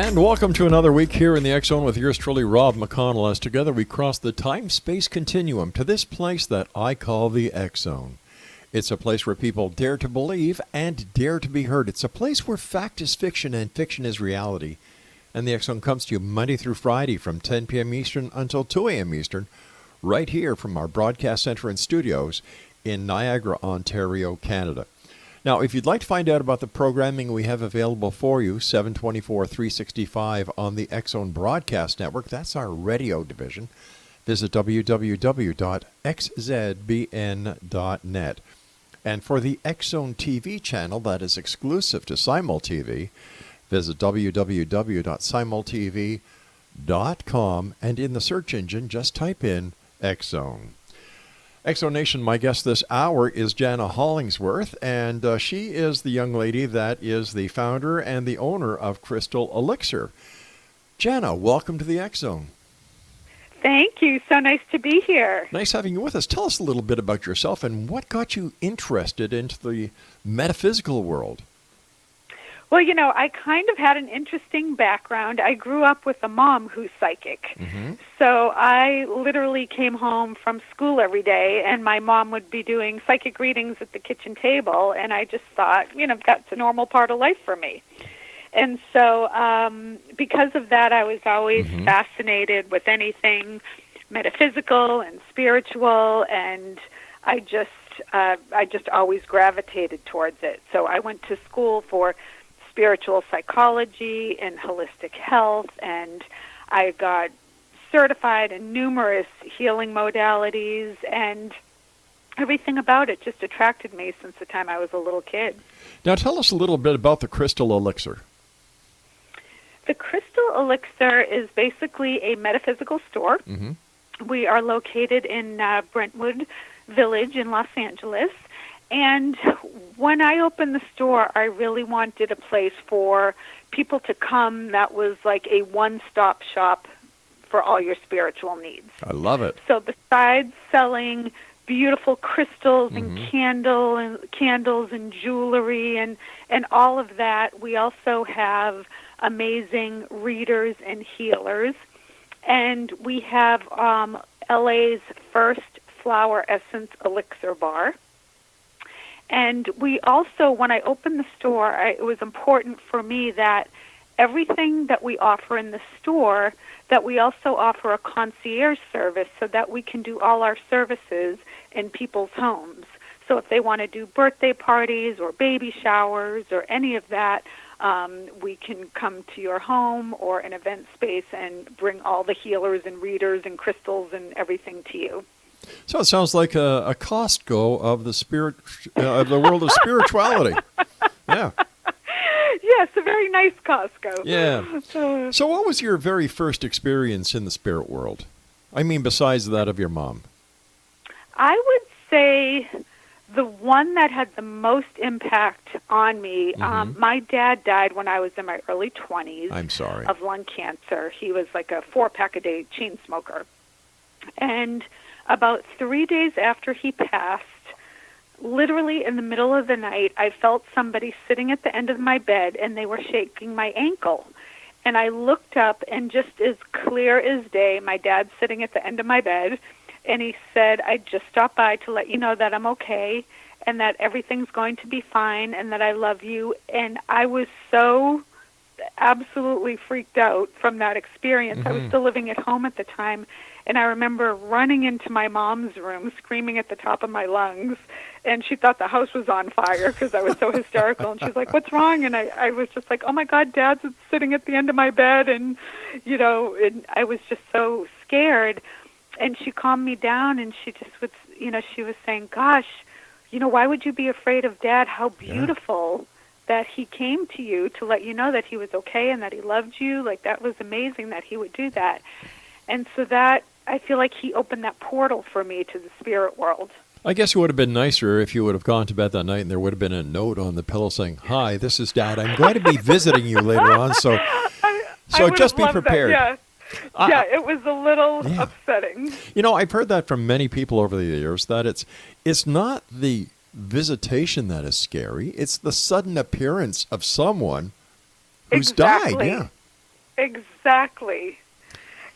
And welcome to another week here in the X Zone with yours truly, Rob McConnell, as together we cross the time-space continuum to this place that I call the X Zone. It's a place where people dare to believe and dare to be heard. It's a place where fact is fiction and fiction is reality. And the X Zone comes to you Monday through Friday from 10 p.m. Eastern until 2 a.m. Eastern, right here from our broadcast center and studios in Niagara, Ontario, Canada. Now, if you'd like to find out about the programming we have available for you, 724-365 on the X Zone Broadcast Network, that's our radio division, visit www.xzbn.net. And for the X Zone TV channel that is exclusive to Simul TV, visit www.simultv.com, and in the search engine, just type in X Zone. X Zone Nation, my guest this hour is JANA Hollingsworth, and she is the young lady that is the founder and the owner of Crystal Elixir. JANA, welcome to the X Zone. Thank you. So nice to be here. Nice having you with us. Tell us a little bit about yourself and what got you interested into the metaphysical world. Well, you know, I kind of had an interesting background. I grew up with a mom who's psychic. Mm-hmm. So I literally came home from school every day, and my mom would be doing psychic readings at the kitchen table, and I just thought, you know, that's a normal part of life for me. And so because of that, I was always fascinated with anything metaphysical and spiritual, and I just always gravitated towards it. So I went to school for spiritual psychology and holistic health, and I got certified in numerous healing modalities, and everything about it just attracted me since the time I was a little kid. Now tell us a little bit about the Crystal Elixir. The Crystal Elixir is basically a metaphysical store. Mm-hmm. We are located in Brentwood Village in Los Angeles. And when I opened the store, I really wanted a place for people to come that was like a one-stop shop for all your spiritual needs. I love it. So besides selling beautiful crystals and candles and jewelry and all of that, we also have amazing readers and healers. And we have LA's first flower essence elixir bar. And we also, when I opened the store, it was important for me that everything that we offer in the store, that we also offer a concierge service so that we can do all our services in people's homes. So if they want to do birthday parties or baby showers or any of that, we can come to your home or an event space and bring all the healers and readers and crystals and everything to you. So it sounds like a Costco of the spirit, of the world of spirituality. Yeah. Yes, a very nice Costco. Yeah. So what was your very first experience in the spirit world? I mean, besides that of your mom. I would say the one that had the most impact on me, my dad died when I was in my early 20s. I'm sorry. Of lung cancer. He was like a 4-pack-a-day chain smoker. And about 3 days after he passed, literally in the middle of the night, I felt somebody sitting at the end of my bed, and they were shaking my ankle. And I looked up, and just as clear as day, my dad's sitting at the end of my bed, and he said, I just stopped by to let you know that I'm okay, and that everything's going to be fine, and that I love you. And I was so absolutely freaked out from that experience. I was still living at home at the time, and I remember running into my mom's room, screaming at the top of my lungs, and she thought the house was on fire because I was so hysterical. And she's like, what's wrong? And I was just like, oh, my God, Dad's sitting at the end of my bed. And, you know, and I was just so scared. And she calmed me down, and she just was, you know, she was saying, gosh, you know, why would you be afraid of Dad? How beautiful that he came to you to let you know that he was okay and that he loved you. Like, that was amazing that he would do that. And so that, I feel like he opened that portal for me to the spirit world. I guess it would have been nicer if you would have gone to bed that night and there would have been a note on the pillow saying, hi, this is Dad. I'm going to be visiting you later on, so just be prepared. That, yeah, it was a little upsetting. You know, I've heard that from many people over the years, that it's not the visitation that is scary. It's the sudden appearance of someone who's died. Yeah. Exactly.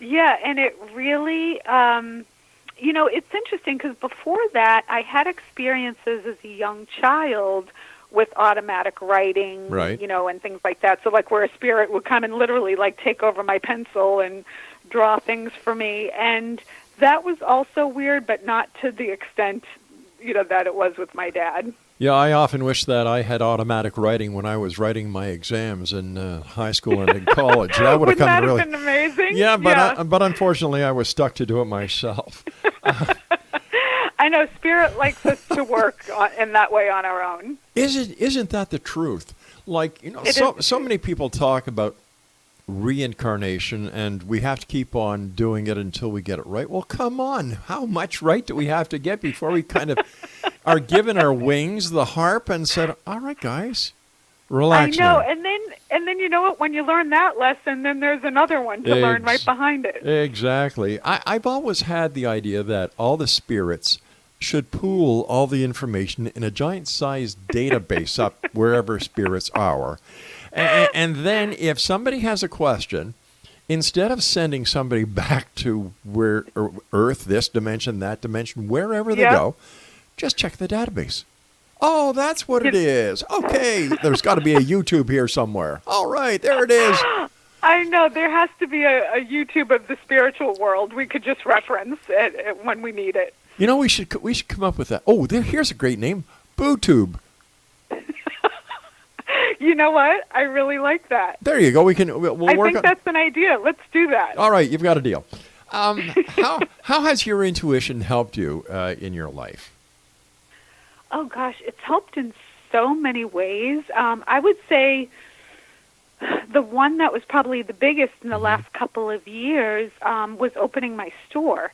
Yeah, and it really, it's interesting because before that, I had experiences as a young child with automatic writing, Right. And things like that. So, like, where a spirit would come and literally, like, take over my pencil and draw things for me. And that was also weird, but not to the extent, that it was with my dad. Yeah, I often wish that I had automatic writing when I was writing my exams in high school and in college. That would have come Wouldn't really. that have been amazing? Yeah, but unfortunately, I was stuck to do it myself. I know Spirit likes us to work in that way on our own. Isn't that the truth? Like, so many people talk about reincarnation and we have to keep on doing it until we get it right. Well, come on. How much right do we have to get before we kind of are given our wings, the harp, and said, all right, guys, relax I know, now. and then you know what? When you learn that lesson, then there's another one to learn right behind it. Exactly. I've always had the idea that all the spirits should pool all the information in a giant-sized database up wherever spirits are. And then if somebody has a question, instead of sending somebody back to where Earth, this dimension, that dimension, wherever they go, just check the database. Oh, that's what it is. Okay, there's got to be a YouTube here somewhere. All right, there it is. I know, there has to be a YouTube of the spiritual world we could just reference it when we need it. We should come up with that. Oh, here's a great name, BooTube. You know what? I really like that. There you go. We'll I work think on. that's an idea. Let's do that. All right, you've got a deal. How has your intuition helped you in your life? Oh gosh, it's helped in so many ways. I would say the one that was probably the biggest in the last couple of years was opening my store.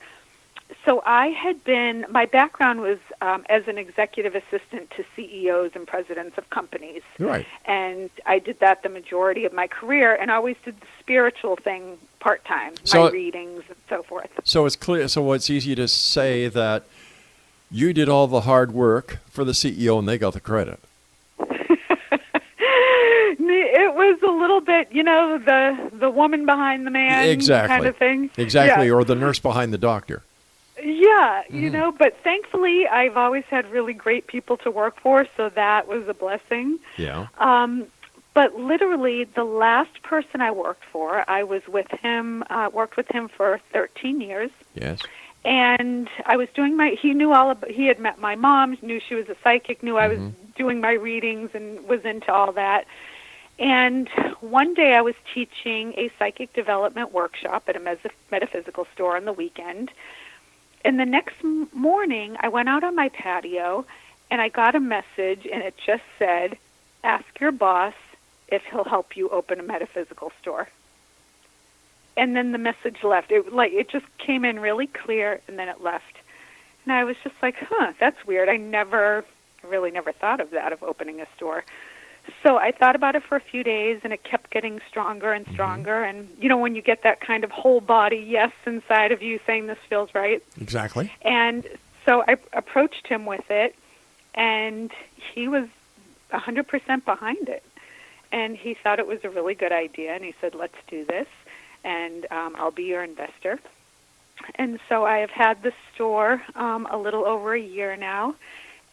So my background was as an executive assistant to CEOs and presidents of companies. Right. And I did that the majority of my career, and I always did the spiritual thing part-time, my readings and so forth. So it's clear. So it's easy to say that you did all the hard work for the CEO and they got the credit. It was a little bit, the woman behind the man kind of thing. Exactly, Yeah. or the nurse behind the doctor. Yeah, but thankfully I've always had really great people to work for, so that was a blessing. Yeah. But literally the last person I worked for, I was with him, worked with him for 13 years. Yes. And I was doing he had met my mom, knew she was a psychic, knew I was doing my readings and was into all that. And one day I was teaching a psychic development workshop at a metaphysical store on the weekend. And the next morning, I went out on my patio, and I got a message, and it just said, ask your boss if he'll help you open a metaphysical store. And then the message left. It just came in really clear, and then it left. And I was just like, that's weird. I really never thought of that, of opening a store. So I thought about it for a few days, and it kept getting stronger and stronger. And, when you get that kind of whole body yes inside of you saying this feels right. Exactly. And so I approached him with it, and he was 100% behind it. And he thought it was a really good idea, and he said, let's do this, and I'll be your investor. And so I have had the store a little over a year now,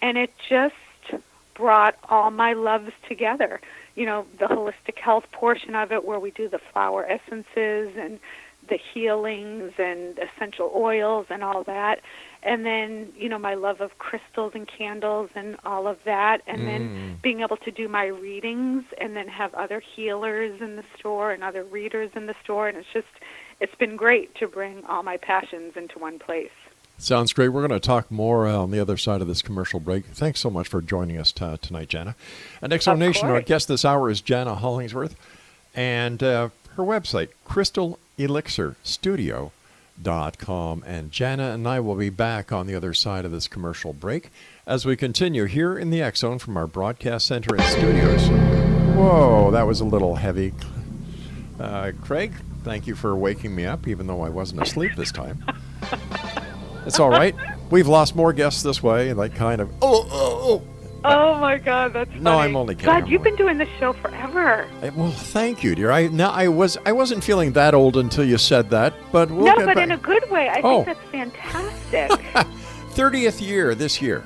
and it just brought all my loves together. The holistic health portion of it, where we do the flower essences and the healings and essential oils and all that. And then, my love of crystals and candles and all of that. And then being able to do my readings and then have other healers in the store and other readers in the store. And it's been great to bring all my passions into one place. Sounds great. We're going to talk more on the other side of this commercial break. Thanks so much for joining us tonight, Jana. And Nation, our guest this hour is Jana Hollingsworth. And her website, crystalelixirstudio.com. And Jana and I will be back on the other side of this commercial break as we continue here in the X Zone from our broadcast center and studios. Whoa, that was a little heavy. Craig, thank you for waking me up, even though I wasn't asleep this time. It's all right. We've lost more guests this way, like kind of, Oh my God, that's funny. No, I'm only kidding. God, you've been doing this show forever. Well, thank you, dear. I wasn't feeling that old until you said that, but we'll get back. In a good way. I think that's fantastic. 30th year this year.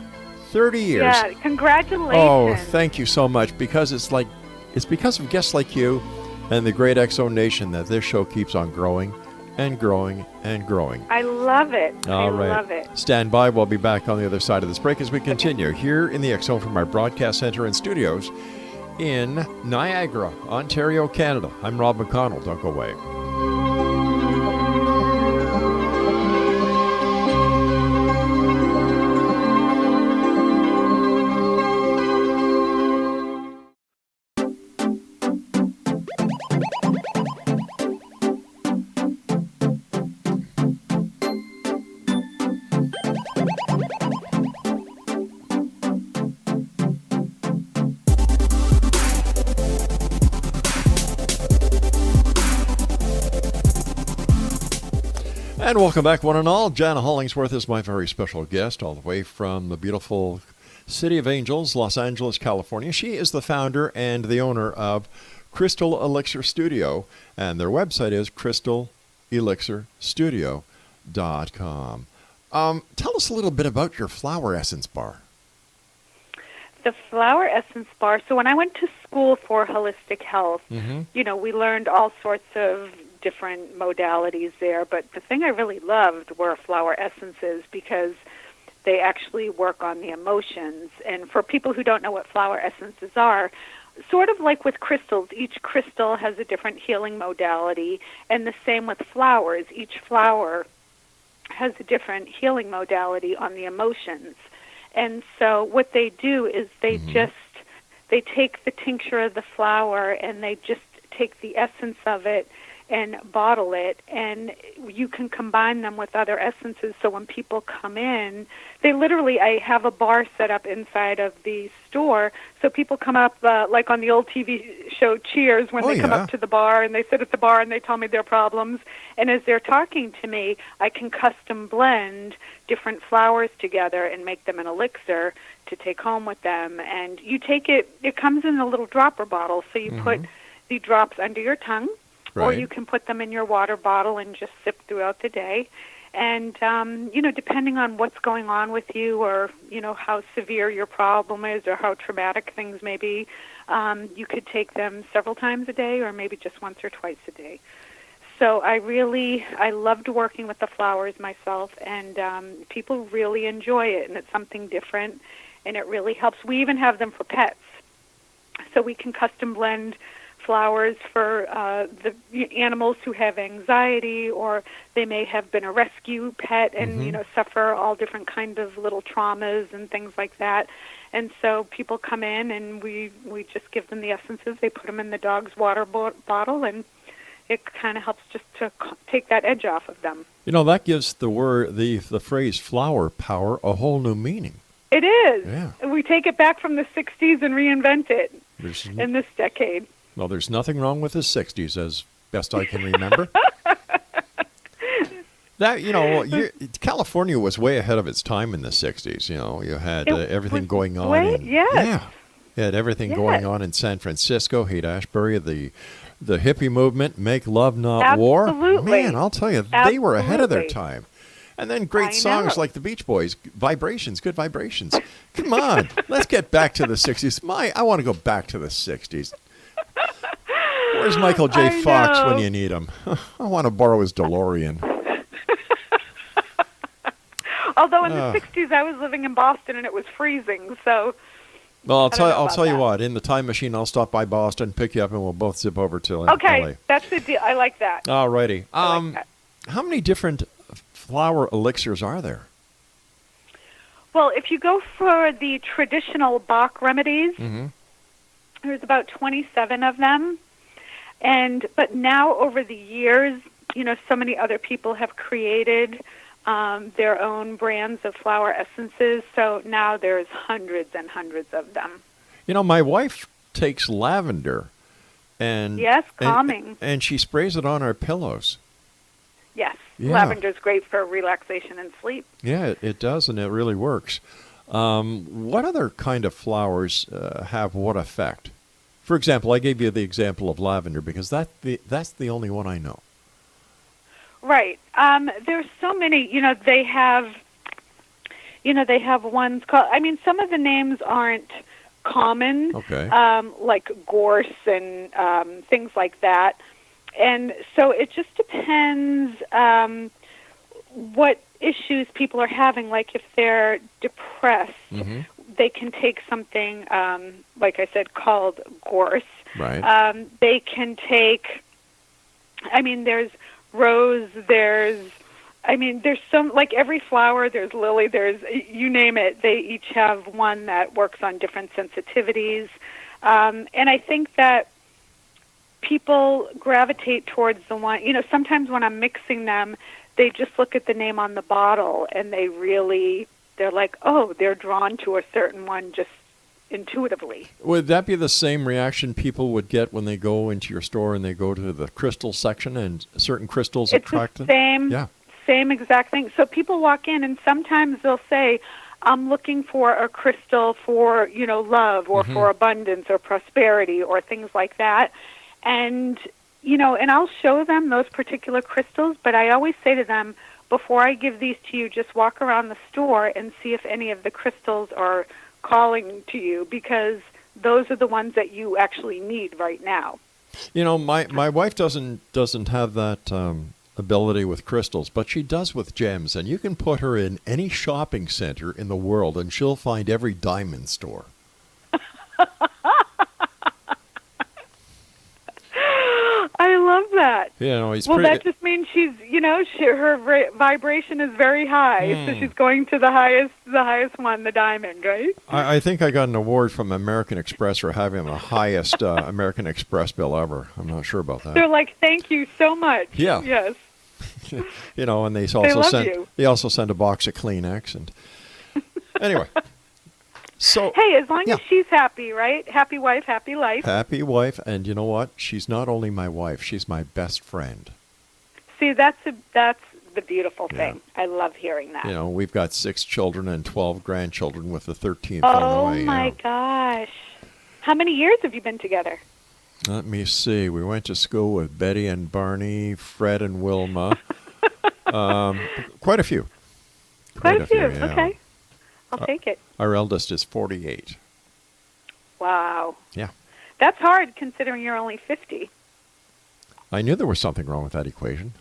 30 years. Yeah, congratulations. Oh, thank you so much, because it's because of guests like you and the great XO Nation that this show keeps on growing and growing and growing. I love it. All right. Love it. Stand by. We'll be back on the other side of this break as we continue here in the XO from our broadcast center and studios in Niagara, Ontario, Canada. I'm Rob McConnell. Don't go away. And welcome back, one and all. JANA Hollingsworth is my very special guest, all the way from the beautiful City of Angels, Los Angeles, California. She is the founder and the owner of Crystal Elixir Studio, and their website is crystalelixirstudio.com. Tell us a little bit about your flower essence bar. The flower essence bar. So when I went to school for holistic health, we learned all sorts of different modalities there, but the thing I really loved were flower essences, because they actually work on the emotions. And for people who don't know what flower essences are, sort of like with crystals, each crystal has a different healing modality, and the same with flowers. Each flower has a different healing modality on the emotions. And so what they do is they take the tincture of the flower and they just take the essence of it and bottle it, and you can combine them with other essences. So when people come in, I have a bar set up inside of the store, so people come up, like on the old TV show Cheers, when they come up to the bar, and they sit at the bar and they tell me their problems, and as they're talking to me, I can custom blend different flowers together and make them an elixir to take home with them. And you take it comes in a little dropper bottle, so you put the drops under your tongue, or you can put them in your water bottle and just sip throughout the day. And, depending on what's going on with you, or, how severe your problem is, or how traumatic things may be, you could take them several times a day, or maybe just once or twice a day. So I loved working with the flowers myself, and people really enjoy it, and it's something different, and it really helps. We even have them for pets, so we can custom blend flowers for the animals who have anxiety, or they may have been a rescue pet and suffer all different kinds of little traumas and things like that. And so people come in and we just give them the essences. They put them in the dog's water bottle, and it kind of helps just to take that edge off of them. That gives the phrase flower power a whole new meaning. It is. Yeah. We take it back from the 60s and reinvent it in this decade. Well, there's nothing wrong with the 60s, as best I can remember. California was way ahead of its time in the 60s. You had everything going on. You had everything going on in San Francisco, Haight-Ashbury, the hippie movement, make love, not war. Absolutely. Man, I'll tell you, they were ahead of their time. And then great songs like the Beach Boys, Vibrations, Good Vibrations. Come on, let's get back to the 60s. I want to go back to the 60s. Where's Michael J. Fox when you need him? I want to borrow his DeLorean. Although in the 60s I was living in Boston and it was freezing, so... Well, I'll tell you what. In the time machine, I'll stop by Boston, pick you up, and we'll both zip over to LA. Okay, that's the deal. I like that. All righty. Like that. How many different flower elixirs are there? Well, if you go for the traditional Bach remedies, there's about 27 of them. But now over the years, so many other people have created their own brands of flower essences. So now there's hundreds and hundreds of them. My wife takes lavender and calming. And she sprays it on our pillows. Yes, lavender's great for relaxation and sleep. Yeah, it does, and it really works. What other kind of flowers have what effect? For example, I gave you the example of lavender because that's the only one I know. Right. There's so many. They have ones called. I mean, some of the names aren't common. Okay. Like gorse and things like that. And so it just depends what issues people are having. Like if they're depressed, they can take something, like I said, called gorse. Right. They can take, there's rose, there's some, like every flower, there's lily, there's, you name it, they each have one that works on different sensitivities. And I think that people gravitate towards the one, sometimes when I'm mixing them, they just look at the name on the bottle and they're like, oh, they're drawn to a certain one just intuitively. Would that be the same reaction people would get when they go into your store and they go to the crystal section and certain crystals attract them? Same exact thing. So people walk in and sometimes they'll say, I'm looking for a crystal for, love or for abundance or prosperity or things like that. And, and I'll show them those particular crystals, but I always say to them, before I give these to you, just walk around the store and see if any of the crystals are calling to you, because those are the ones that you actually need right now. My wife doesn't have that ability with crystals, but she does with gems, and you can put her in any shopping center in the world and she'll find every diamond store. I love that. That just means she's, her vibration is very high, so she's going to the highest one, the diamond, right? I think I got an award from American Express for having the highest American Express bill ever. I'm not sure about that. They're like, thank you so much. Yeah. Yes. And they also send a box of Kleenex, and anyway. So, hey, as long as she's happy, right? Happy wife, happy life. Happy wife, and you know what? She's not only my wife; she's my best friend. See, that's the beautiful thing. I love hearing that. We've got 6 children and 12 grandchildren, with the 13th on the way. Oh my gosh! How many years have you been together? Let me see. We went to school with Betty and Barney, Fred and Wilma. Quite a few. Quite a few. Yeah. Okay. I'll take it. Our eldest is 48. Wow. Yeah. That's hard considering you're only 50. I knew there was something wrong with that equation.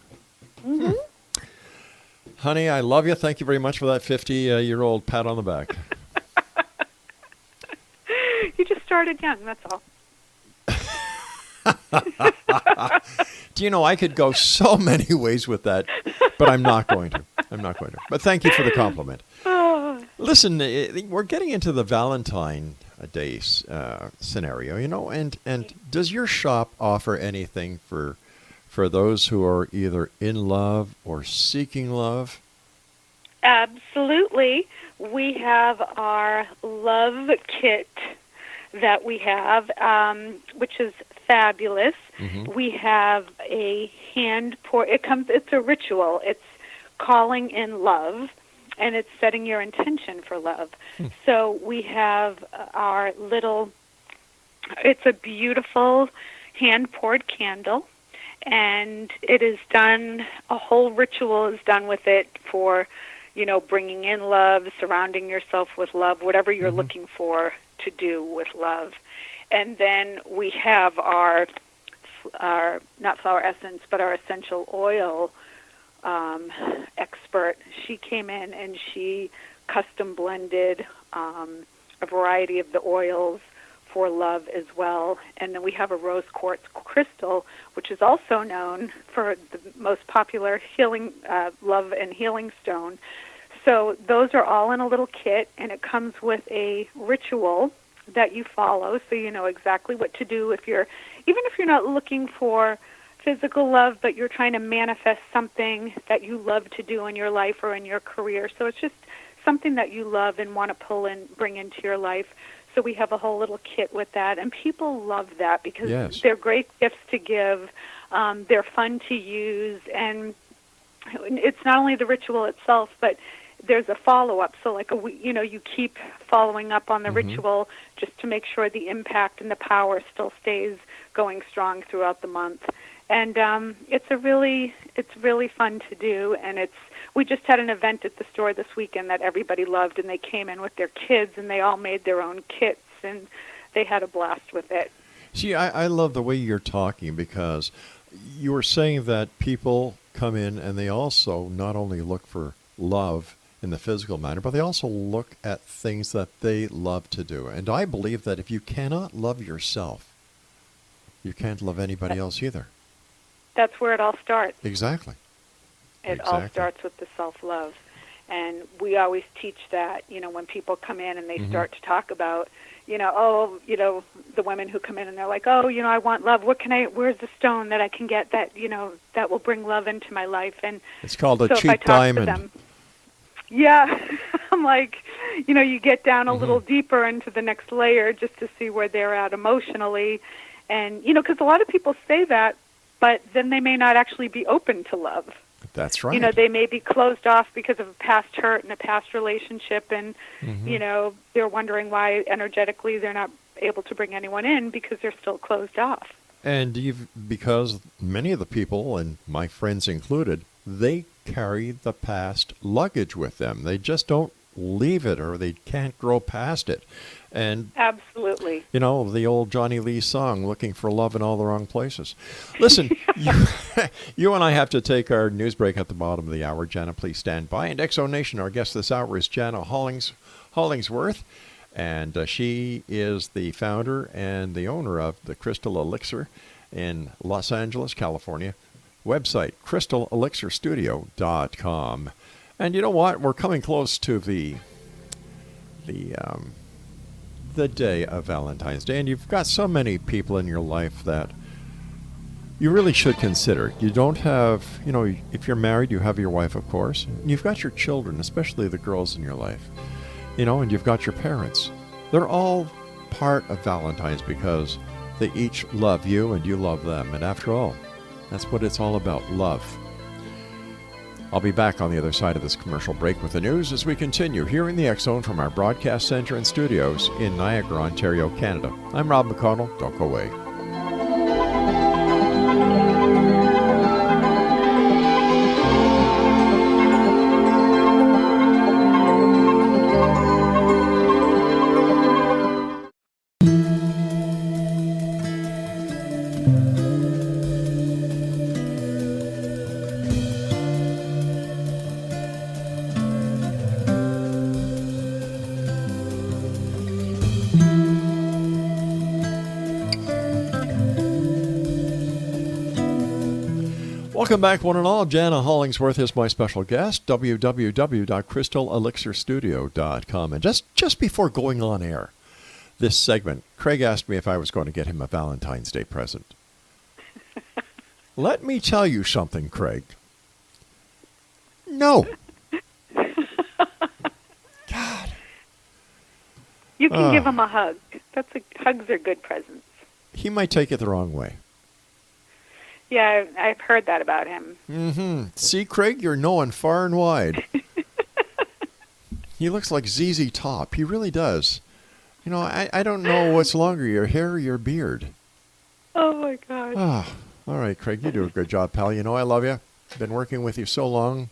Honey, I love you. Thank you very much for that 50-year-old pat on the back. You just started young, that's all. Do you know, I could go so many ways with that, but I'm not going to. But thank you for the compliment. Listen, we're getting into the Valentine Day scenario, and does your shop offer anything for those who are either in love or seeking love? Absolutely. We have our love kit that we have, which is fabulous. We have a hand pour. It's a ritual. It's calling in love, and it's setting your intention for love. So we have our it's a beautiful hand-poured candle, and it is done, a whole ritual is done with it for, bringing in love, surrounding yourself with love, whatever you're looking for to do with love. And then we have our not flower essence, but our essential oil expert. She came in and she custom blended a variety of the oils for love as well. And then we have a rose quartz crystal, which is also known for the most popular healing, love and healing stone. So those are all in a little kit, and it comes with a ritual that you follow, so you know exactly what to do even if you're not looking for physical love, but you're trying to manifest something that you love to do in your life or in your career. So it's just something that you love and want to pull and bring into your life. So we have a whole little kit with that, and people love that because they're great gifts to give. They're fun to use, and it's not only the ritual itself, but there's a follow-up. So like you keep following up on the ritual just to make sure the impact and the power still stays going strong throughout the month. And it's really fun to do. And we just had an event at the store this weekend that everybody loved, and they came in with their kids, and they all made their own kits, and they had a blast with it. See, I love the way you're talking, because you were saying that people come in and they also not only look for love in the physical manner, but they also look at things that they love to do. And I believe that if you cannot love yourself, you can't love anybody else either. That's where it all starts. Exactly. It all starts with the self-love. And we always teach that, when people come in and they start to talk about, the women who come in and they're like, I want love. Where's the stone that I can get that, that will bring love into my life? And it's called a cheap diamond. Them, yeah. I'm like, you get down a little deeper into the next layer just to see where they're at emotionally. And, because a lot of people say that, but then they may not actually be open to love. That's right. They may be closed off because of a past hurt and a past relationship, and, they're wondering why energetically they're not able to bring anyone in because they're still closed off. And because many of the people, and my friends included, they carry the past luggage with them. They just don't leave it, or they can't grow past it. And absolutely, the old Johnny Lee song, "Looking for Love in All the Wrong Places." Listen, you and I have to take our news break at the bottom of the hour. Jana, please stand by. And Exo Nation, our guest this hour is Jana Hollingsworth, and she is the founder and the owner of the Crystal Elixir in Los Angeles, California. Website, crystalelixirstudio.com. And you know what? We're coming close to the day of Valentine's Day, and you've got so many people in your life that you really should consider. You don't have, if you're married, you have your wife, of course. You've got your children, especially the girls in your life, and you've got your parents. They're all part of Valentine's because they each love you and you love them. And after all, that's what it's all about, love. I'll be back on the other side of this commercial break with the news as we continue here in the X Zone from our broadcast center and studios in Niagara, Ontario, Canada. I'm Rob McConnell. Don't go away. Welcome back, one and all. Jana Hollingsworth is my special guest, www.crystalelixirstudio.com. And just before going on air, this segment, Craig asked me if I was going to get him a Valentine's Day present. Let me tell you something, Craig. No. God. You can give him a hug. Hugs are good presents. He might take it the wrong way. Yeah, I've heard that about him. Mm-hmm. See, Craig, you're knowing far and wide. He looks like ZZ Top. He really does. I don't know what's longer, your hair or your beard. Oh, my God. Oh, all right, Craig, you do a good job, pal. I love you. Been working with you so long.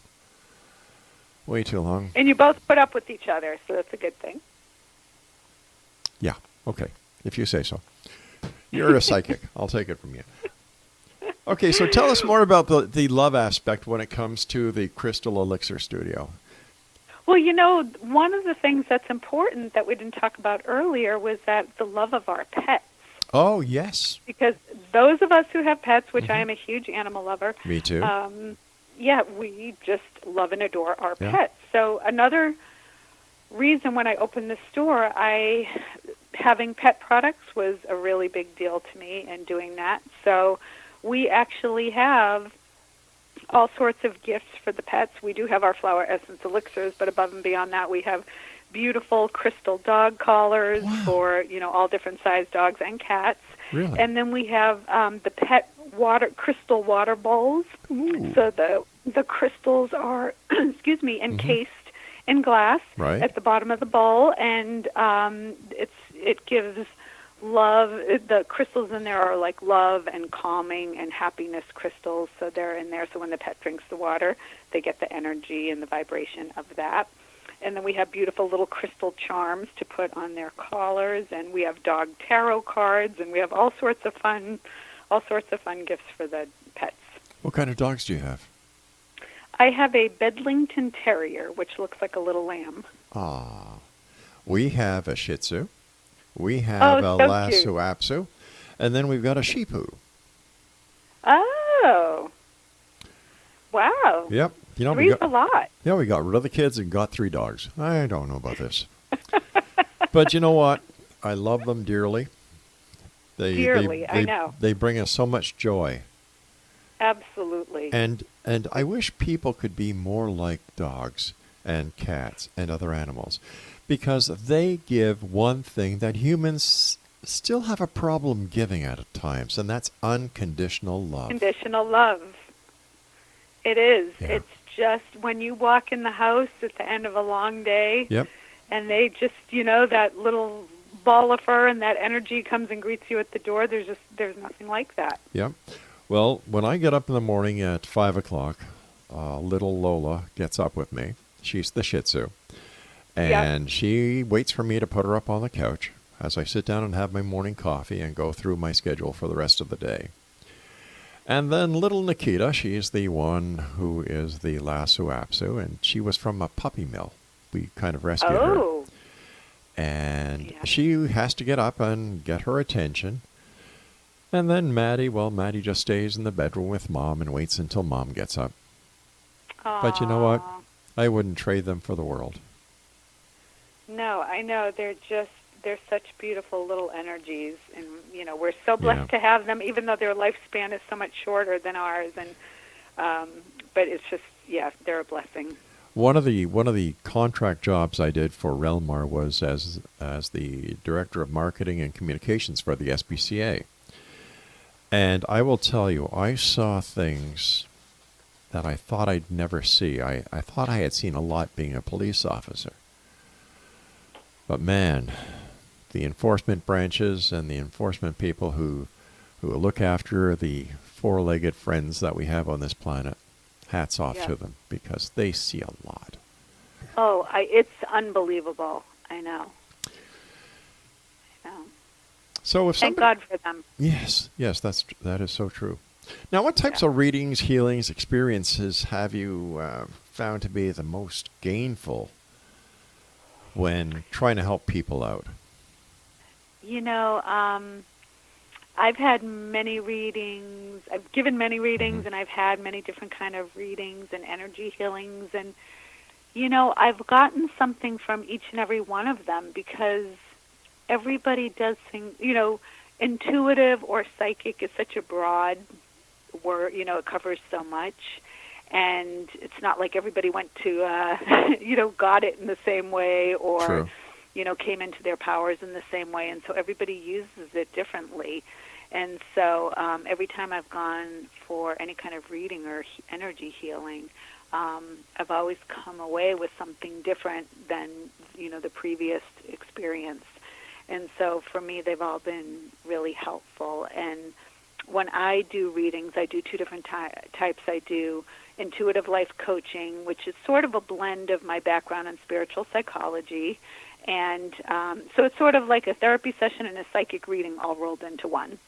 Way too long. And you both put up with each other, so that's a good thing. Yeah, okay, if you say so. You're a psychic. I'll take it from you. Okay, so tell us more about the love aspect when it comes to the Crystal Elixir Studio. Well, one of the things that's important that we didn't talk about earlier was that the love of our pets. Oh, yes. Because those of us who have pets, which I am a huge animal lover. Me too. We just love and adore our pets. So another reason when I opened the store, having pet products was a really big deal to me and doing that. So we actually have all sorts of gifts for the pets. We do have our flower essence elixirs, but above and beyond that, we have beautiful crystal dog collars for, all different sized dogs and cats. Really? And then we have the pet crystal water bowls. Ooh. So the crystals are, encased in glass Right. at the bottom of the bowl, and it gives love. The crystals in there are like love and calming and happiness crystals, so they're in there. So when the pet drinks the water, they get the energy and the vibration of that. And then we have beautiful little crystal charms to put on their collars, and we have dog tarot cards, and we have all sorts of fun gifts for the pets. What kind of dogs do you have? I have a Bedlington Terrier, which looks like a little lamb. Ah, we have a Shih Tzu. We have a so Lasso Apsu, and then we've got a Sheepoo. Oh, wow! Yep. You know, Three's a lot. Yeah, we got rid of the kids and got 3 dogs. I don't know about this, but you know what? I love them dearly. I know. They bring us so much joy. Absolutely. And I wish people could be more like dogs and cats and other animals, because they give one thing that humans still have a problem giving at times, and that's unconditional love. Conditional love. It is. Yeah. It's just when you walk in the house at the end of a long day, Yep. and they just, that little ball of fur and that energy comes and greets you at the door, there's nothing like that. Yep. Well, when I get up in the morning at 5 o'clock, little Lola gets up with me. She's the Shih Tzu. And she waits for me to put her up on the couch as I sit down and have my morning coffee and go through my schedule for the rest of the day. And then little Nikita, she's the one who is the Lasso Apsu, and she was from a puppy mill. We kind of rescued her. And she has to get up and get her attention. And then Maddie just stays in the bedroom with Mom and waits until Mom gets up. Aww. But you know what? I wouldn't trade them for the world. No, I know. They're such beautiful little energies, and we're so blessed to have them, even though their lifespan is so much shorter than ours. And but it's just, they're a blessing. One of the contract jobs I did for Relmar was as the director of marketing and communications for the SPCA. And I will tell you, I saw things that I thought I'd never see. I thought I had seen a lot being a police officer. But man, the enforcement branches and the enforcement people who look after the 4-legged friends that we have on this planet, hats off to them, because they see a lot. Oh, it's unbelievable. I know. So if Thank God for them. Yes, that is so true. Now, what types of readings, healings, experiences have you found to be the most gainful when trying to help people out? I've had many readings. I've given many readings, and I've had many different kind of readings and energy healings. And, I've gotten something from each and every one of them, because everybody does things, intuitive or psychic is such a broad word, it covers so much. And it's not like everybody went to, got it in the same way, or, True. Came into their powers in the same way. And so everybody uses it differently. And so every time I've gone for any kind of reading or energy healing, I've always come away with something different than, the previous experience. And so for me, they've all been really helpful. And when I do readings, I do 2 different types. I do intuitive life coaching, which is sort of a blend of my background in spiritual psychology. And so it's sort of like a therapy session and a psychic reading all rolled into one.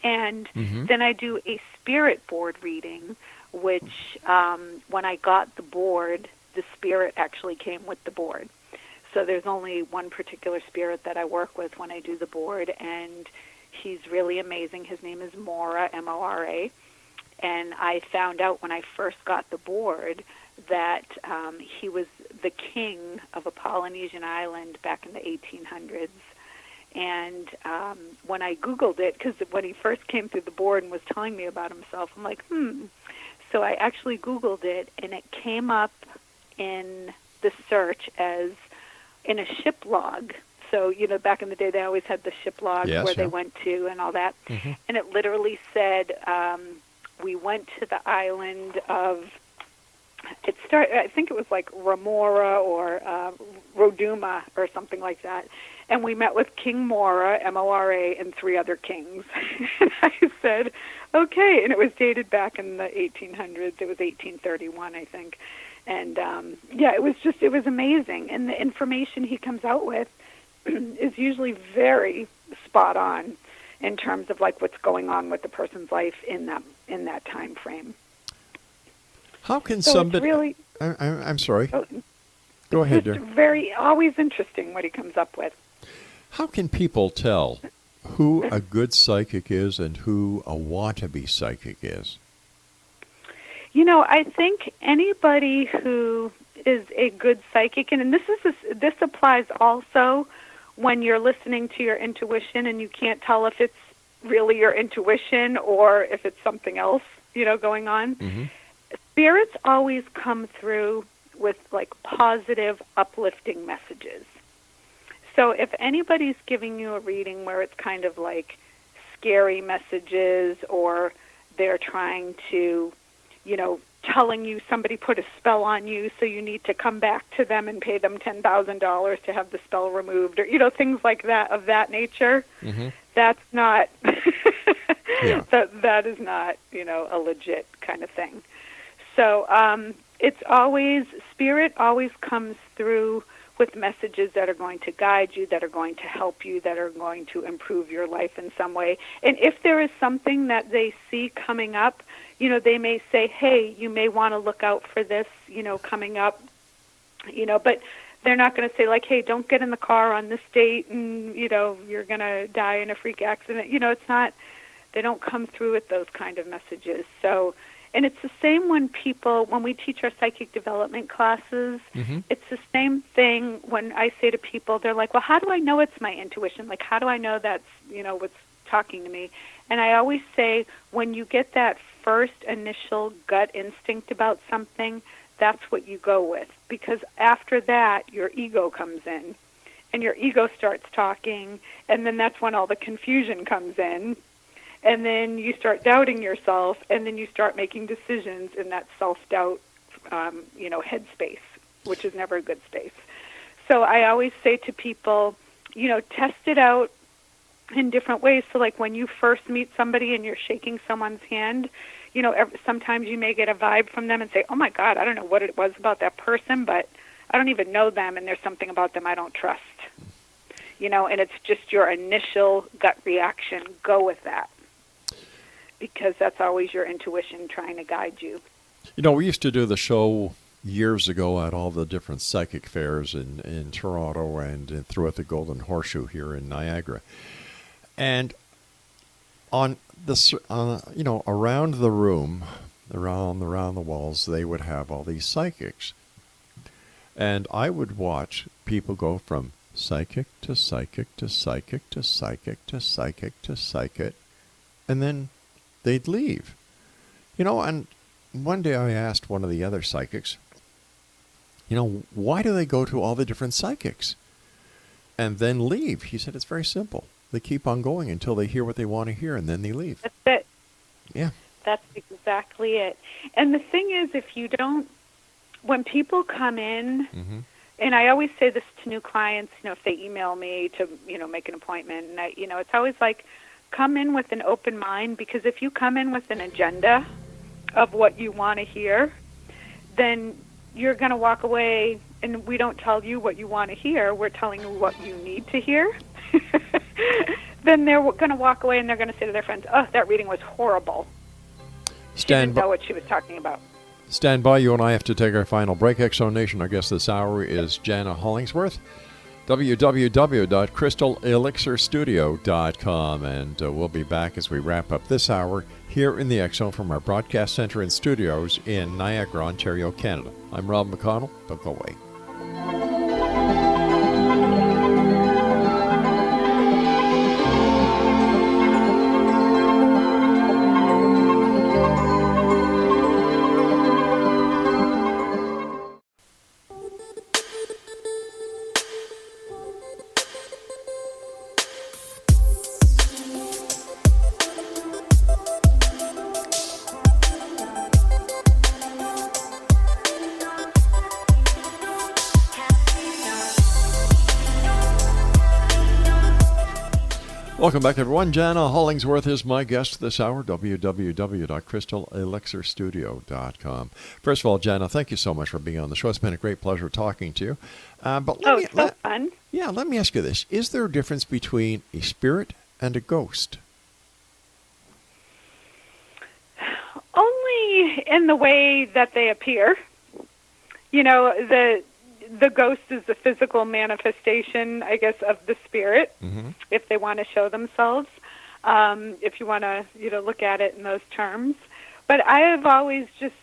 And then I do a spirit board reading, which when I got the board, the spirit actually came with the board. So there's only one particular spirit that I work with when I do the board, and he's really amazing. His name is Mora, M-O-R-A. And I found out when I first got the board that he was the king of a Polynesian island back in the 1800s. And when I Googled it, because when he first came through the board and was telling me about himself, I'm like, So I actually Googled it, and it came up in the search as in a ship log. So, back in the day, they always had the ship log where they went to and all that. And it literally said, we went to the island of, it's I think it was like Remora or Roduma or something like that. And we met with King Mora, M-O-R-A, and 3 other kings. And I said, okay. And it was dated back in the 1800s. It was 1831, I think. And, yeah, it was amazing. And the information he comes out with is usually very spot on in terms of like what's going on with the person's life in that time frame. How can so somebody... It's really, I'm sorry. Oh, Go ahead, it's dear. always interesting what he comes up with. How can people tell who a good psychic is and who a wannabe psychic is? You know, I think anybody who is a good psychic, and this applies also when you're listening to your intuition and you can't tell if it's really your intuition or if it's something else, going on. Mm-hmm. Spirits always come through with like positive, uplifting messages. So if anybody's giving you a reading where it's kind of like scary messages, or they're trying to, telling you somebody put a spell on you, so you need to come back to them and pay them $10,000 to have the spell removed, or, things like that, of that nature, mm-hmm. That's not, yeah. that is not, a legit kind of thing. So Spirit always comes through with messages that are going to guide you, that are going to help you, that are going to improve your life in some way. And if there is something that they see coming up, they may say, hey, you may want to look out for this, coming up, but they're not going to say like, hey, don't get in the car on this date and, you're going to die in a freak accident. It's not, they don't come through with those kind of messages. So, and it's the same when we teach our psychic development classes, mm-hmm. It's the same thing when I say to people, they're like, well, how do I know it's my intuition? Like, how do I know that's, what's talking to me? And I always say, when you get that first initial gut instinct about something, that's what you go with. Because after that, your ego comes in, and your ego starts talking, and then that's when all the confusion comes in. And then you start doubting yourself, and then you start making decisions in that self-doubt, headspace, which is never a good space. So I always say to people, test it out in different ways. So like when you first meet somebody and you're shaking someone's hand, sometimes you may get a vibe from them and say, oh my God, I don't know what it was about that person, but I don't even know them, and there's something about them I don't trust. And it's just your initial gut reaction. Go with that, because that's always your intuition trying to guide you. We used to do the show years ago at all the different psychic fairs in Toronto and throughout the Golden Horseshoe here in Niagara. And on this, around the room, around the walls, they would have all these psychics. And I would watch people go from psychic to psychic to psychic to psychic to psychic to psychic, and then they'd leave. And one day I asked one of the other psychics, why do they go to all the different psychics and then leave? He said, it's very simple. They keep on going until they hear what they want to hear, and then they leave. That's it. Yeah. That's exactly it. And the thing is, when people come in, mm-hmm. and I always say this to new clients, if they email me to, make an appointment, and it's always like, come in with an open mind, because if you come in with an agenda of what you want to hear, then you're going to walk away, and we don't tell you what you want to hear. We're telling you what you need to hear. Then they're going to walk away, and they're going to say to their friends, oh, that reading was horrible. She didn't know what she was talking about. Stand by. You and I have to take our final break. X-Zone Nation, our guest this hour is JANA Hollingsworth. www.crystalelixirstudio.com, and we'll be back as we wrap up this hour here in the X-Zone from our broadcast center and studios in Niagara, Ontario, Canada. I'm Rob McConnell. Don't go away. Welcome back, everyone. JANA Hollingsworth is my guest this hour, www.crystalelixirstudio.com. First of all, JANA, thank you so much for being on the show. It's been a great pleasure talking to you. Fun. Yeah, let me ask you this. Is there a difference between a spirit and a ghost? Only in the way that they appear. You know, the ghost is the physical manifestation, I guess, of the spirit, if they want to show themselves, if you want to, look at it in those terms. But I have always just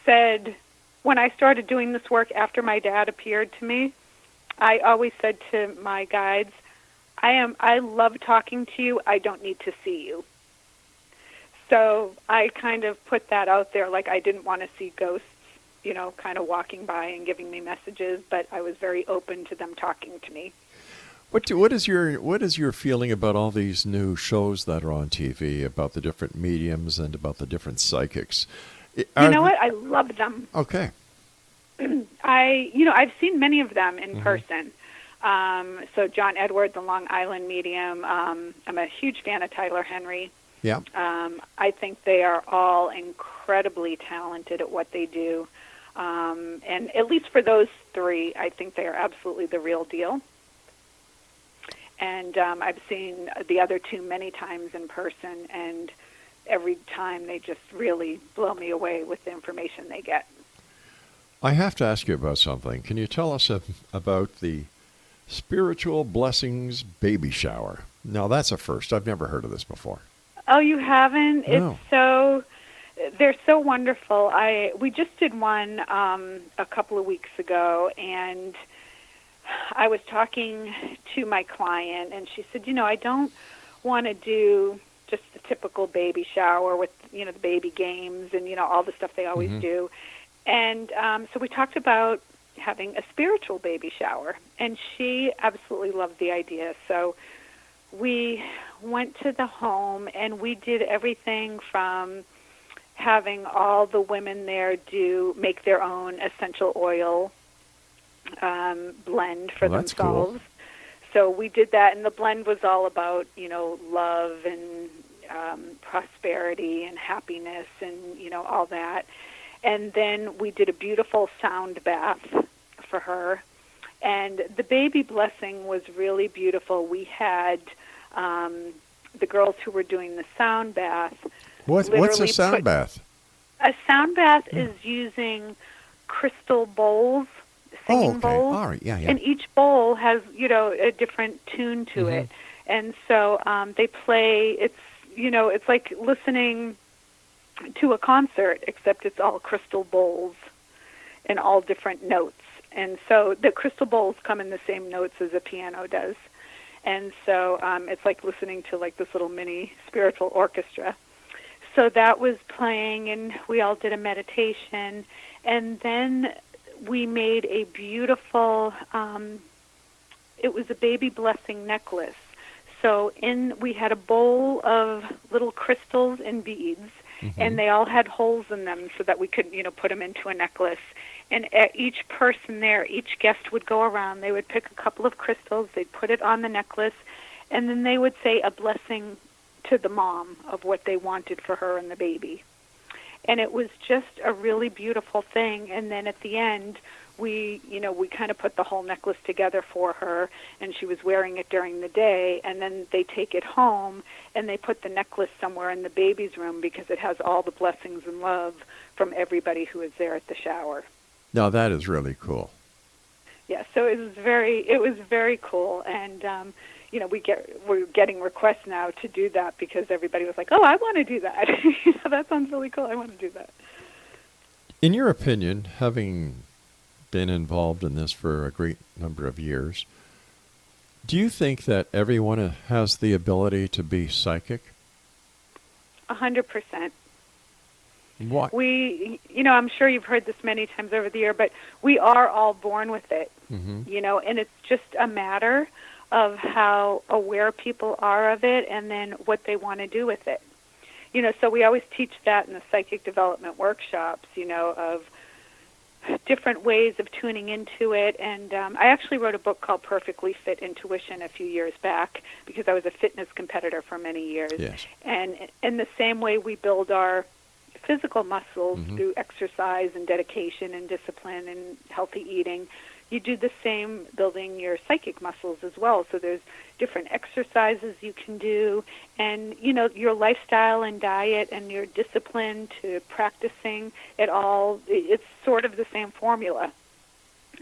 said, when I started doing this work after my dad appeared to me, I always said to my guides, I love talking to you. I don't need to see you. So I kind of put that out there, like I didn't want to see ghosts, kind of walking by and giving me messages, but I was very open to them talking to me. What is your feeling about all these new shows that are on TV about the different mediums and about the different psychics? You know what? I love them. Okay. I've seen many of them in person. So John Edward, the Long Island medium. I'm a huge fan of Tyler Henry. Yeah. I think they are all incredibly talented at what they do. And at least for those three, I think they are absolutely the real deal. And I've seen the other two many times in person, and every time they just really blow me away with the information they get. I have to ask you about something. Can you tell us about the Spiritual Blessings Baby Shower? Now, that's a first. I've never heard of this before. Oh, you haven't? No. They're so wonderful. We just did one a couple of weeks ago, and I was talking to my client, and she said, I don't want to do just the typical baby shower with, the baby games and, all the stuff they always do. And so we talked about having a spiritual baby shower, and she absolutely loved the idea. So we went to the home, and we did everything from having all the women there make their own essential oil blend for That's themselves. Cool. So we did that, and the blend was all about, love and prosperity and happiness and, all that. And then we did a beautiful sound bath for her. And the baby blessing was really beautiful. We had the girls who were doing the sound bath. What's a sound bath? A sound bath is using crystal bowls, singing bowls. All right. Yeah. And each bowl has, a different tune to it. And so they play, it's like listening to a concert, except it's all crystal bowls and all different notes. And so the crystal bowls come in the same notes as a piano does. And so it's like listening to like this little mini spiritual orchestra. So that was playing, and we all did a meditation. And then we made a beautiful, it was a baby blessing necklace. So we had a bowl of little crystals and beads, and they all had holes in them so that we could, put them into a necklace. And each person there, each guest would go around. They would pick a couple of crystals. They'd put it on the necklace, and then they would say a blessing to the mom of what they wanted for her and the baby. And it was just a really beautiful thing. And then at the end, we kind of put the whole necklace together for her, and she was wearing it during the day. And then they take it home, and they put the necklace somewhere in the baby's room because it has all the blessings and love from everybody who was there at the shower. Now, that is really cool. Yeah, so it was very cool. And, we're getting requests now to do that because everybody was like, oh, I want to do that. That sounds really cool. I want to do that. In your opinion, having been involved in this for a great number of years, do you think that everyone has the ability to be psychic? 100%. What? I'm sure you've heard this many times over the year, but we are all born with it, and it's just a matter of how aware people are of it and then what they want to do with it. So we always teach that in the psychic development workshops, of different ways of tuning into it. And I actually wrote a book called Perfectly Fit Intuition a few years back because I was a fitness competitor for many years. Yes. And in the same way we build our physical muscles through exercise and dedication and discipline and healthy eating, you do the same building your psychic muscles as well. So there's different exercises you can do, and your lifestyle and diet and your discipline to practicing it all, it's sort of the same formula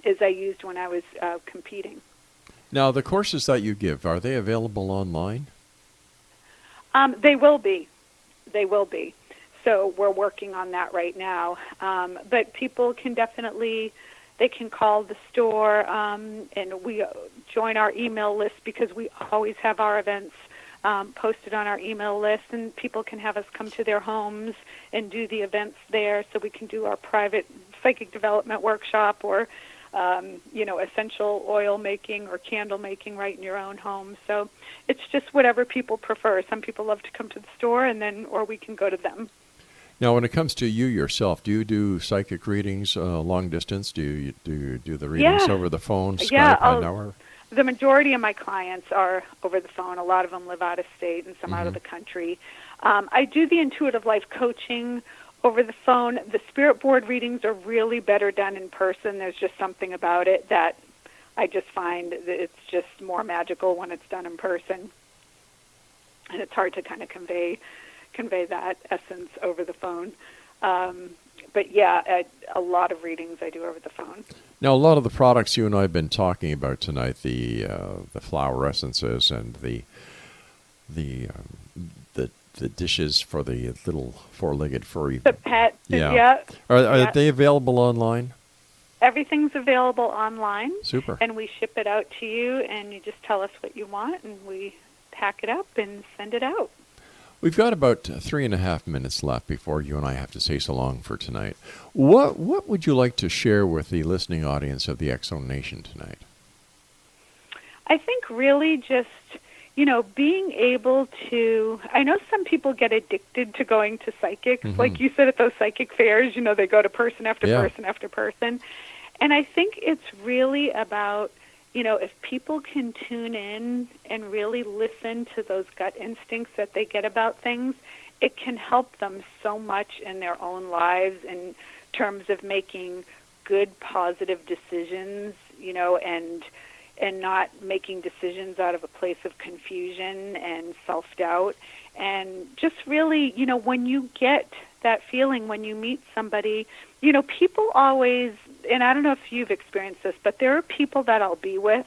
as I used when I was competing. Now, the courses that you give, are they available online? They will be. They will be. So we're working on that right now. But people can definitely, they can call the store, and we join our email list because we always have our events posted on our email list, and people can have us come to their homes and do the events there, so we can do our private psychic development workshop or, essential oil making or candle making right in your own home. So it's just whatever people prefer. Some people love to come to the store, or we can go to them. Now, when it comes to you yourself, do you do psychic readings long distance? Do you do the readings over the phone, Skype, hour? The majority of my clients are over the phone. A lot of them live out of state and some out of the country. I do the intuitive life coaching over the phone. The spirit board readings are really better done in person. There's just something about it that I just find that it's just more magical when it's done in person. And it's hard to kind of convey that essence over the phone. But yeah, a lot of readings I do over the phone. Now, a lot of the products you and I have been talking about tonight, the flower essences and the dishes for the little four-legged furry. The pet, yeah. Are they available online? Everything's available online. Super. And we ship it out to you, and you just tell us what you want, and we pack it up and send it out. We've got about 3.5 minutes left before you and I have to say so long for tonight. What would you like to share with the listening audience of the X-Zone Nation tonight? I think really just, being able to, I know some people get addicted to going to psychics. Like you said at those psychic fairs, they go to person after person after person. And I think it's really about, if people can tune in and really listen to those gut instincts that they get about things, it can help them so much in their own lives in terms of making good, positive decisions, and not making decisions out of a place of confusion and self-doubt. And just really, when you get that feeling when you meet somebody, people always, and I don't know if you've experienced this, but there are people that I'll be with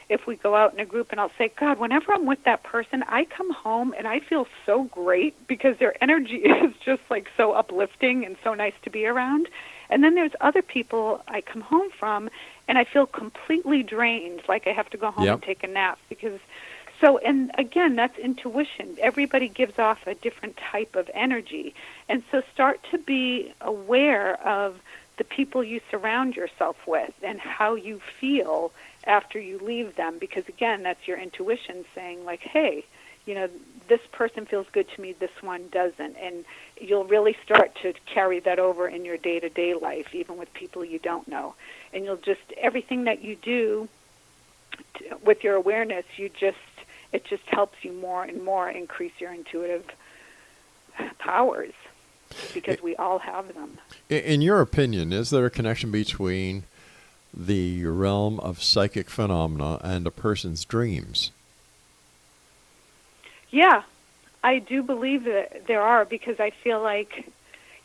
if we go out in a group, and I'll say, God, whenever I'm with that person, I come home and I feel so great because their energy is just like so uplifting and so nice to be around. And then there's other people I come home from and I feel completely drained, like I have to go home and take a nap because and again, that's intuition. Everybody gives off a different type of energy. And so start to be aware of the people you surround yourself with and how you feel after you leave them, because again, that's your intuition saying like, hey, this person feels good to me, this one doesn't. And you'll really start to carry that over in your day-to-day life, even with people you don't know. And you'll just, everything that you do with your awareness, it just helps you more and more increase your intuitive powers, because we all have them. In your opinion, is there a connection between the realm of psychic phenomena and a person's dreams? Yeah, I do believe that there are, because I feel like,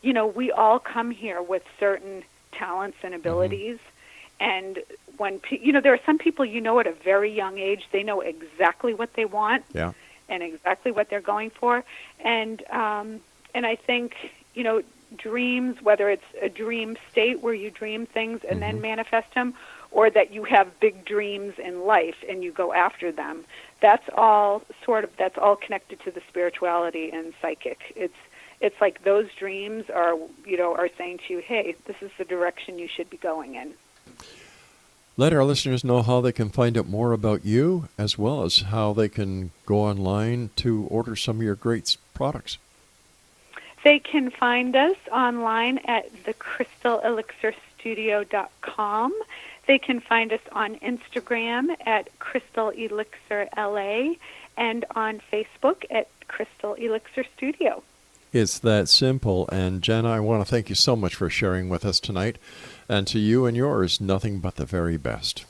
we all come here with certain talents and abilities. And when, there are some people, at a very young age, they know exactly what they want and exactly what they're going for. And I think, dreams, whether it's a dream state where you dream things and then manifest them, or that you have big dreams in life and you go after them, that's all connected to the spirituality and psychic. It's like those dreams are saying to you, hey, this is the direction you should be going in. Let our listeners know how they can find out more about you, as well as how they can go online to order some of your great products. They can find us online at the Crystal Elixir elixirstudio.com. They can find us on Instagram at Crystal Elixir LA and on Facebook at Crystal Elixir Studio. It's that simple. And Jana, I want to thank you so much for sharing with us tonight. And to you and yours, nothing but the very best.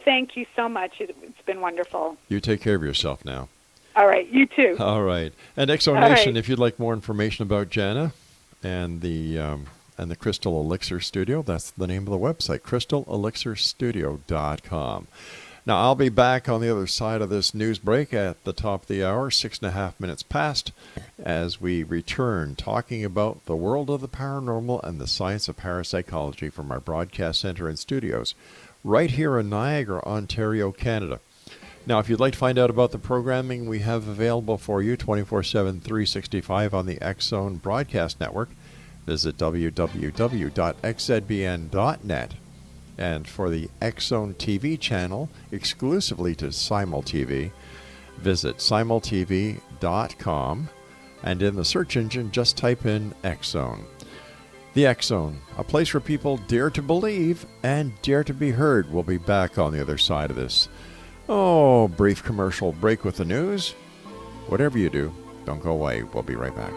Thank you so much. It's been wonderful. You take care of yourself now. All right, you too. All right. And Exo All Nation, right. if you'd like more information about Jana and the Crystal Elixir Studio, that's the name of the website, crystalelixirstudio.com. Now, I'll be back on the other side of this news break at the top of the hour, 6.5 minutes past, as we return talking about the world of the paranormal and the science of parapsychology from our broadcast center and studios right here in Niagara, Ontario, Canada. Now, if you'd like to find out about the programming we have available for you 24/7, 365 on the X Zone Broadcast Network, visit www.xzbn.net. And for the X Zone TV channel, exclusively to Simul TV, visit simultv.com. And in the search engine, just type in X Zone. The X Zone, a place where people dare to believe and dare to be heard. We'll be back on the other side of this. Brief commercial break with the news. Whatever you do, don't go away. We'll be right back.